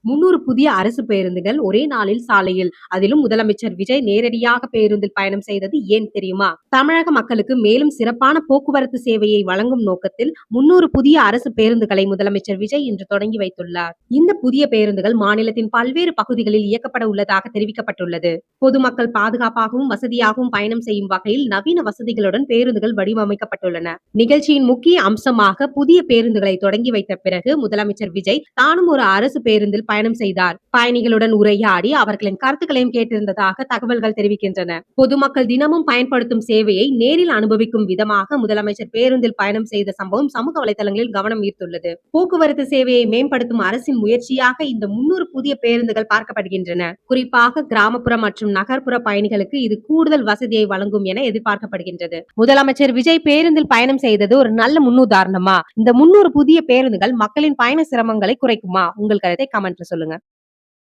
300 புதிய அரசு பேருந்துகள் ஒரே நாளில் சாலையில். அதிலும் முதலமைச்சர் விஜய் நேரடியாக பேருந்தில் பயணம் செய்தது ஏன் தெரியுமா? தமிழக மக்களுக்கு மேலும் சிறப்பான போக்குவரத்து சேவையை வழங்கும் நோக்கத்தில் 300 புதிய அரசு பேருந்துகளை முதலமைச்சர் விஜய் இன்று தொடங்கி வைத்துள்ளார். இந்த புதிய பேருந்துகள் மாநிலத்தின் பல்வேறு பகுதிகளில் இயக்கப்பட உள்ளதாக தெரிவிக்கப்பட்டுள்ளது. பொதுமக்கள் பாதுகாப்பாகவும் வசதியாகவும் பயணம் செய்யும் வகையில் நவீன வசதிகளுடன் பேருந்துகள் வடிவமைக்கப்பட்டுள்ளன. நிகழ்ச்சியின் முக்கிய அம்சமாக புதிய பேருந்துகளை தொடங்கி வைத்த பிறகு முதலமைச்சர் விஜய் தானும் ஒரு அரசு பேருந்தில் பயணம் செய்தார். பயணிகளுடன் உரையாடி அவர்களின் கருத்துக்களையும் கேட்டிருந்ததாக தகவல்கள் தெரிவிக்கின்றன. பொதுமக்கள் தினமும் பயன்படுத்தும் சேவையை நேரில் அனுபவிக்கும் விதமாக முதலமைச்சர் பேருந்தில் பயணம் செய்த சம்பவம் சமூக வலைதளங்களில் கவனம் ஈர்த்துள்ளது. போக்குவரத்து சேவையை மேம்படுத்தும் அரசின் முயற்சியாக இந்த 300 புதிய பேருந்துகள் பார்க்கப்படுகின்றன. குறிப்பாக கிராமப்புற மற்றும் நகர்ப்புற பயணிகளுக்கு இது கூடுதல் வசதியை வழங்கும் என எதிர்பார்க்கப்படுகின்றது. முதலமைச்சர் விஜய் பேருந்தில் பயணம் செய்தது ஒரு நல்ல முன்னுதாரணமா? இந்த 300 புதிய பேருந்துகள் மக்களின் பயண சிரமங்களை குறைக்குமா? உங்கள் கருத்தை கமெண்ட்ல சொல்லுங்க.